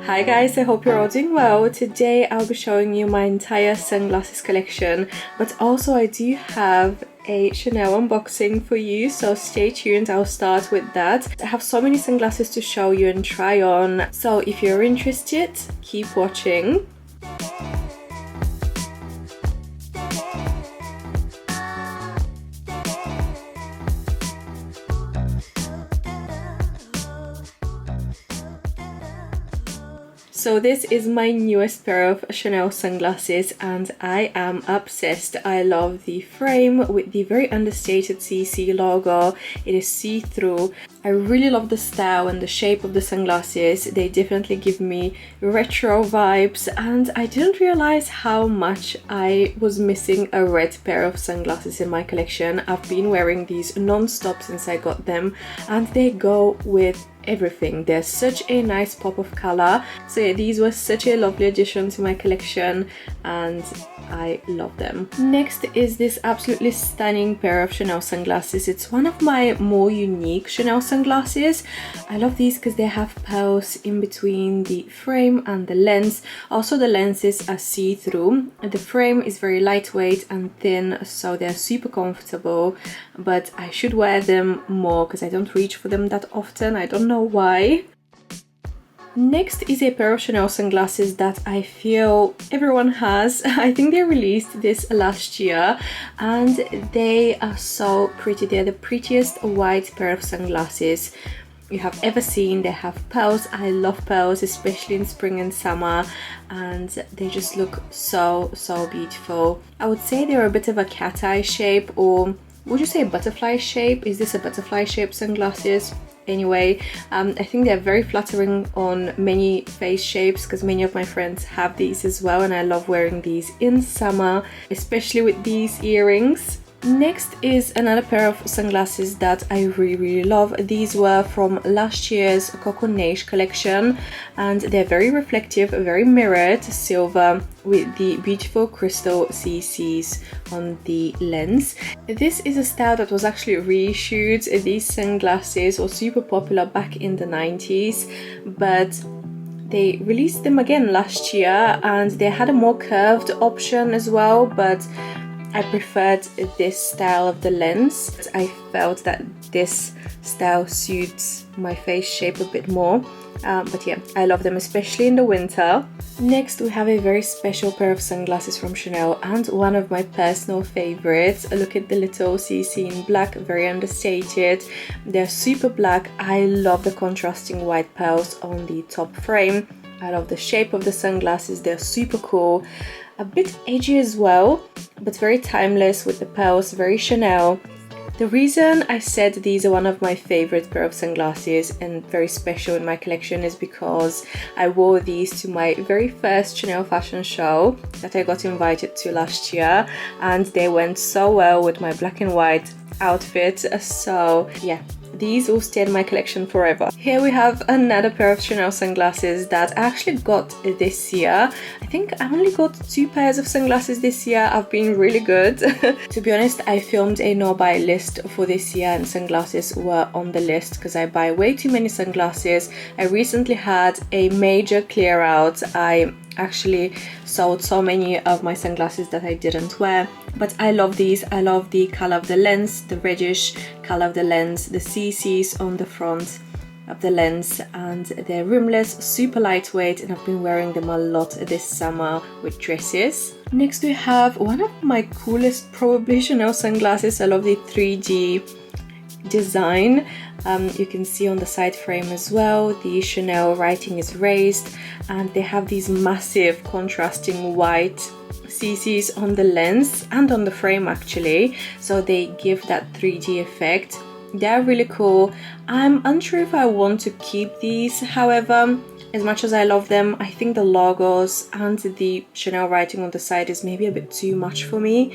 Hi guys, I hope you're all doing well. Today I'll be showing you my entire sunglasses collection, but also I do have a Chanel unboxing for you, so stay tuned. I'll start with that. I have so many sunglasses to show you and try on, so if you're interested, keep watching. So this is my newest pair of Chanel sunglasses and I am obsessed. I love the frame with the very understated CC logo. It is see-through. I really love the style and the shape of the sunglasses. They definitely give me retro vibes, and I didn't realize how much I was missing a red pair of sunglasses in my collection. I've been wearing these non-stop since I got them and they go with everything. There's such a nice pop of color. So yeah, these were such a lovely addition to my collection and I love them. Next is this absolutely stunning pair of Chanel sunglasses. It's one of my more unique Chanel sunglasses. I love these because they have pearls in between the frame and the lens. Also the lenses are see-through. The frame is very lightweight and thin, so they're super comfortable, but I should wear them more because I don't reach for them that often. I don't know why. Next is a pair of Chanel sunglasses that I feel everyone has. I think they released this last year and they are so pretty. They're the prettiest white pair of sunglasses you have ever seen. They have pearls. I love pearls, especially in spring and summer, and they just look so beautiful. I would say they're a bit of a cat eye shape, or would you say butterfly shape? Is this a butterfly shape sunglasses? Anyway, I think they're very flattering on many face shapes because many of my friends have these as well, and I love wearing these in summer, especially with these earrings. Next is another pair of sunglasses that I really love. These were from last year's Coco Neige collection and they're very reflective, very mirrored silver with the beautiful crystal CCs on the lens. This is a style that was actually reissued. These sunglasses were super popular back in the 90s, but they released them again last year and they had a more curved option as well, but I preferred this style of the lens. I felt that this style suits my face shape a bit more. But yeah, I love them, especially in the winter. Next, we have a very special pair of sunglasses from Chanel and one of my personal favorites. Look at the little CC in black, very understated. They're super black. I love the contrasting white pearls on the top frame. I love the shape of the sunglasses. They're super cool. A bit edgy as well, but very timeless with the pearls, very Chanel. The reason I said these are one of my favorite pair of sunglasses and very special in my collection is because I wore these to my very first Chanel fashion show that I got invited to last year, and they went so well with my black and white outfit. So yeah, these will stay in my collection forever. Here we have another pair of Chanel sunglasses that I actually got this year. I think I only got 2 pairs of sunglasses this year. I've been really good. To be honest, I filmed a no-buy list for this year and sunglasses were on the list because I buy way too many sunglasses. I recently had a major clear out. I actually sold so many of my sunglasses that I didn't wear, but I love these. I love the color of the lens, the reddish color of the lens, the CCs on the front of the lens, and they're rimless, super lightweight, and I've been wearing them a lot this summer with dresses. Next we have one of my coolest probably Chanel sunglasses. I love the 3D design. You can see on the side frame as well the Chanel writing is raised, and they have these massive contrasting white CCs on the lens and on the frame actually, so they give that 3D effect. They're really cool. I'm unsure if I want to keep these, however, as much as I love them, I think the logos and the Chanel writing on the side is maybe a bit too much for me.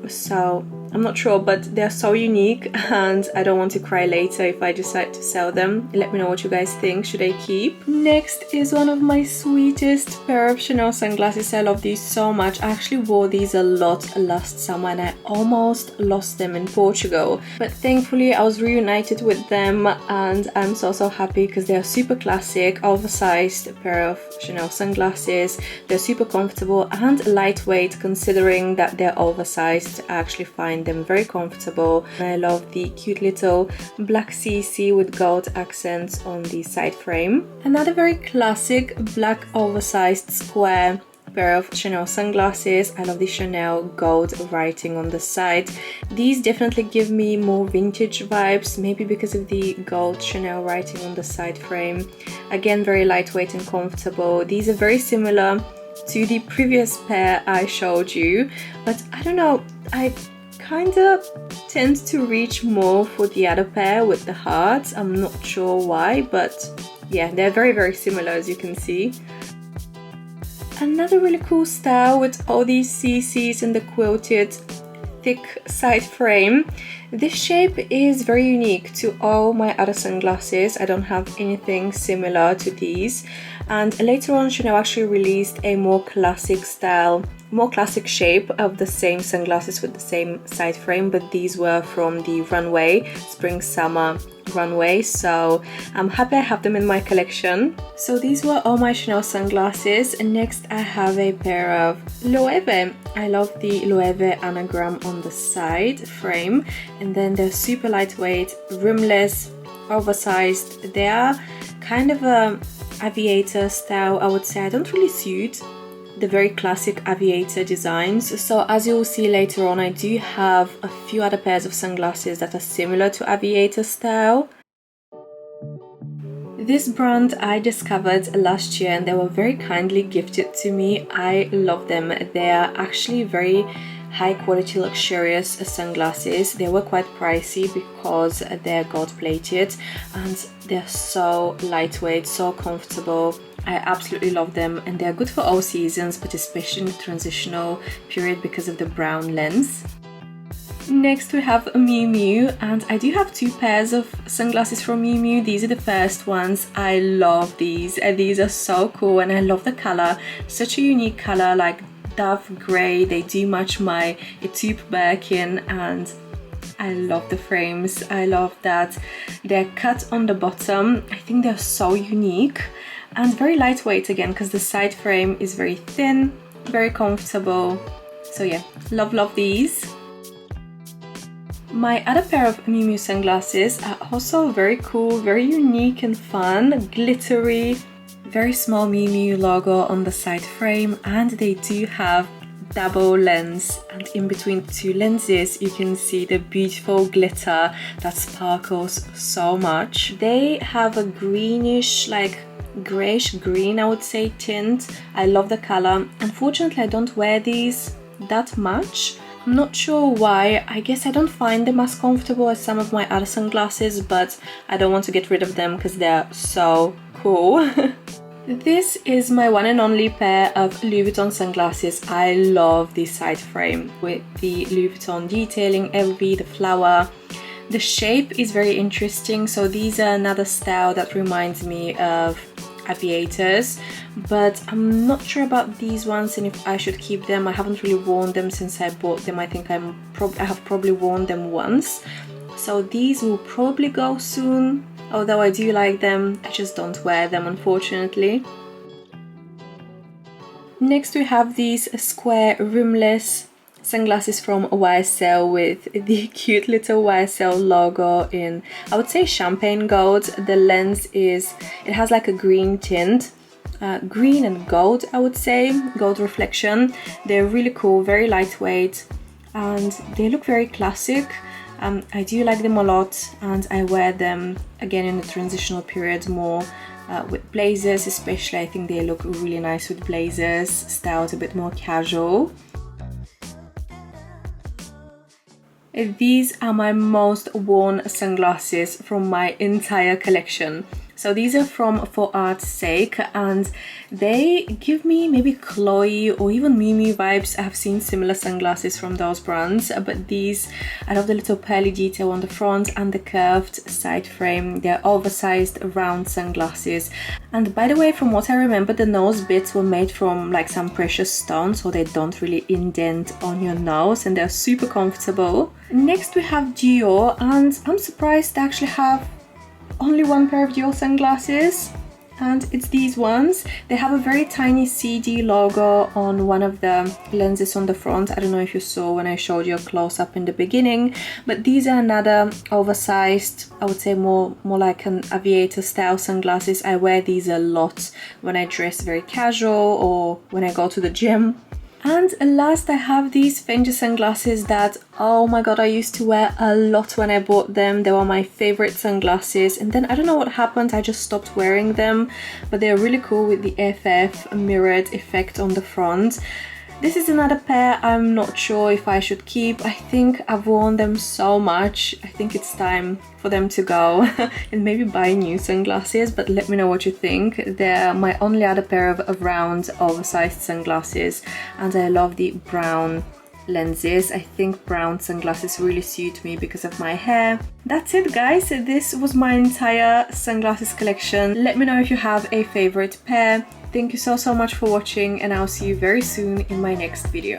So I'm not sure, but they're so unique and I don't want to cry later if I decide to sell them. Let me know what you guys think. Should I keep? Next is one of my sweetest pair of Chanel sunglasses. I love these so much. I actually wore these a lot last summer and I almost lost them in Portugal, but thankfully I was reunited with them, and I'm so happy because they're super classic, oversized pair of Chanel sunglasses. They're super comfortable and lightweight considering that they're oversized. I actually find them very comfortable. I love the cute little black CC with gold accents on the side frame. Another very classic black oversized square pair of Chanel sunglasses. I love the Chanel gold writing on the side. These definitely give me more vintage vibes, maybe because of the gold Chanel writing on the side frame. Again, very lightweight and comfortable. These are very similar to the previous pair I showed you, but I don't know, I kind of tend to reach more for the other pair with the hearts. I'm not sure why, but yeah, they're very similar, as you can see. Another really cool style with all these CCs and the quilted thick side frame. This shape is very unique to all my other sunglasses. I don't have anything similar to these. And later on, Chanel actually released a more classic style, more classic shape of the same sunglasses with the same side frame, but these were from the runway, spring summer runway, so I'm happy I have them in my collection. So these were all my Chanel sunglasses, and next I have a pair of Loewe. I love the Loewe anagram on the side frame, and then they're super lightweight, rimless, oversized. They are kind of a aviator style, I would say. I don't really suit the very classic aviator designs, so as you'll see later on, I do have a few other pairs of sunglasses that are similar to aviator style. This brand I discovered last year and they were very kindly gifted to me. I love them. They are actually very high quality, luxurious sunglasses. They were quite pricey because they're gold plated, and they're so lightweight, so comfortable. I absolutely love them, and they're good for all seasons, but especially in the transitional period because of the brown lens. Next we have Miu Miu, and I do have two pairs of sunglasses from Miu Miu. These are the first ones. I love these. These are so cool, and I love the color. Such a unique color, like dove grey. They do match my Etude Birkin, and I love the frames. I love that they're cut on the bottom. I think they're so unique and very lightweight again because the side frame is very thin, very comfortable. So yeah, love these. My other pair of Miu Miu sunglasses are also very cool, very unique and fun, glittery, very small Miu Miu logo on the side frame, and they do have double lens, and in between the two lenses you can see the beautiful glitter that sparkles so much. They have a greenish, like grayish green, I would say, tint. I love the color. Unfortunately, I don't wear these that much. I'm not sure why. I guess I don't find them as comfortable as some of my other sunglasses, but I don't want to get rid of them because they're so cool. This is my one and only pair of Louis Vuitton sunglasses. I love this side frame with the Louis Vuitton detailing, LV, the flower. The shape is very interesting, so these are another style that reminds me of aviators, but I'm not sure about these ones and if I should keep them. I haven't really worn them since I bought them. I think I have probably worn them once, so these will probably go soon. Although I do like them, I just don't wear them, unfortunately. Next we have these square rimless sunglasses from YSL with the cute little YSL logo in, I would say, champagne gold. The lens it has like a green tint, green and gold, I would say, gold reflection. They're really cool, very lightweight, and they look very classic. I do like them a lot, and I wear them again in the transitional period more with blazers especially. I think they look really nice with blazers, styled a bit more casual. These are my most worn sunglasses from my entire collection. So these are from For Art's Sake, and they give me maybe Chloe or even Mimi vibes. I have seen similar sunglasses from those brands, but these, I love the little pearly detail on the front and the curved side frame. They're oversized round sunglasses. And by the way, from what I remember, the nose bits were made from like some precious stone, so they don't really indent on your nose, and they're super comfortable. Next we have Dior, and I'm surprised they actually have only one pair of Dior sunglasses, and it's these ones. They have a very tiny CD logo on one of the lenses on the front. I don't know if you saw when I showed you a close-up in the beginning, but these are another oversized, I would say more like an aviator style sunglasses. I wear these a lot when I dress very casual or when I go to the gym. And last, I have these Fendi sunglasses that, oh my god, I used to wear a lot when I bought them. They were my favorite sunglasses, and then I don't know what happened, I just stopped wearing them, but they're really cool with the FF mirrored effect on the front. This is another pair I'm not sure if I should keep. I think I've worn them so much. I think it's time for them to go and maybe buy new sunglasses, but let me know what you think. They're my only other pair of round oversized sunglasses, and I love the brown lenses. I think brown sunglasses really suit me because of my hair. That's it, guys. This was my entire sunglasses collection. Let me know if you have a favorite pair. Thank you so much for watching, and I'll see you very soon in my next video.